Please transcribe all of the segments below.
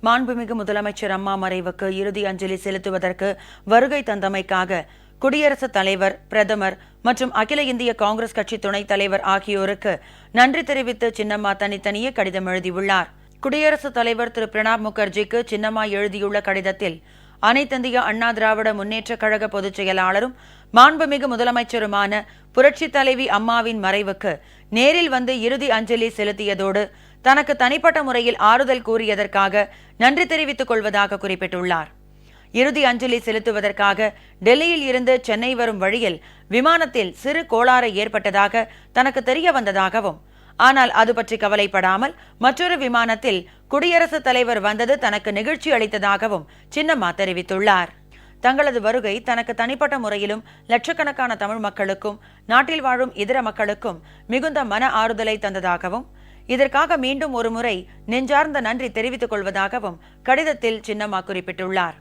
மாண்புமிகு முதலமைச்சர் அம்மா மறைவுக்கு இறுதி அஞ்சலி செலுத்துவதற்கு வருகை தந்தமைக்காக குடியரசுத் தலைவர், பிரதமர் மற்றும் அகில இந்திய காங்கிரஸ் கட்சி துணைத் தலைவர் ஆகியோருக்கு நன்றி தெரிவித்து சின்னம்மா தனித்தனியே கடிதம் எழுதியுள்ளார். குடியரசுத் தலைவர் திரு பிரணாப் முகர்ஜிக்கு சின்னம்மா எழுதியுள்ள கடிதத்தில், அனைத்திந்திய அண்ணா திராவிட முன்னேற்றக் கழக பொதுச் செயலாளரும் மாண்புமிகு முதலமைச்சருமான புரட்சித் தலைவி அம்மாவின் மறைவுக்கு நேரில் வந்து இறுதி அஞ்சலி செலுத்தியதோடு தனக்கு தனிப்பட்ட முறையில் ஆறுதல் கூறியதற்காக நன்றி தெரிவித்துக் கொள்வதாக குறிப்பிட்டுள்ளார். இறுதி அஞ்சலி செலுத்துவதற்காக டெல்லியில் இருந்து சென்னை வரும் வழியில் விமானத்தில் சிறு கோளாறு ஏற்பட்டதாக தனக்கு தெரிய வந்ததாகவும், ஆனால் அது பற்றி கவலைப்படாமல் மற்றொரு விமானத்தில் குடியரசுத் தலைவர் வந்தது தனக்கு நெகிழ்ச்சி அளித்ததாகவும் சின்னம்மா தெரிவித்துள்ளார். தங்களது வருகை தனக்கு தனிப்பட்ட முறையிலும் லட்சக்கணக்கான தமிழ் மக்களுக்கும் நாட்டில் வாழும் இதர மக்களுக்கும் மிகுந்த மன ஆறுதலை தந்ததாகவும், இதற்காக மீண்டும் ஒருமுறை நெஞ்சார்ந்த நன்றி தெரிவித்துக் கொள்வதாகவும் கடிதத்தில் சின்னம்மா குறிப்பிட்டுள்ளார்.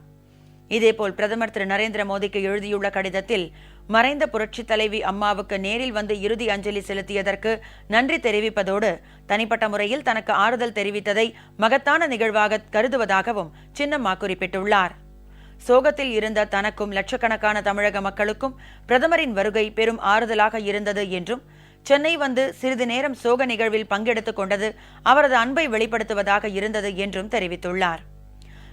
இதேபோல் பிரதமர் திரு நரேந்திர மோடிக்கு எழுதியுள்ள கடிதத்தில், மறைந்த புரட்சித் தலைவி அம்மாவுக்கு நேரில் வந்து இறுதி அஞ்சலி செலுத்தியதற்கு நன்றி தெரிவிப்பதோடு தனிப்பட்ட முறையில் தனக்கு ஆறுதல் தெரிவித்ததை மகத்தான நிகழ்வாக கருதுவதாகவும் சின்னம்மா குறிப்பிட்டுள்ளார். சோகத்தில் இருந்த தனக்கும் லட்சக்கணக்கான தமிழக மக்களுக்கும் பிரதமரின் வருகை பெரும் ஆறுதலாக இருந்தது என்றும், சென்னை வந்து சிறிது நேரம் சோக நிகழ்வில் பங்கெடுத்துக் கொண்டது அவரது அன்பை வெளிப்படுத்துவதாக இருந்தது என்றும் தெரிவித்துள்ளார்.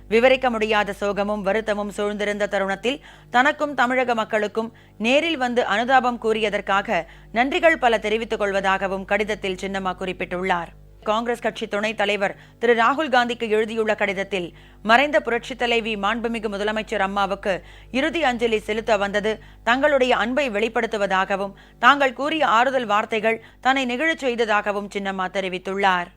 விவரிக்க முடியாத சோகமும் வருத்தமும் சூழ்ந்திருந்த தருணத்தில் தனக்கும் தமிழக மக்களுக்கும் நேரில் வந்து அனுதாபம் கூறியதற்காக நன்றிகள் பல தெரிவித்துக் கொள்வதாகவும் கடிதத்தில் சின்னம்மா குறிப்பிட்டுள்ளார். காங்கிரஸ் கட்சி துணைத் தலைவர் திரு ராகுல் காந்திக்கு எழுதியுள்ள கடிதத்தில், மறைந்த புரட்சித் தலைவி மாண்புமிகு முதலமைச்சர் அம்மாவுக்கு இறுதி அஞ்சலி செலுத்த வந்தது தங்களுடைய அன்பை வெளிப்படுத்துவதாகவும், தாங்கள் கூறிய ஆறுதல் வார்த்தைகள் தன்னை நெகிழச் செய்ததாகவும் சின்னம்மா தெரிவித்துள்ளார்.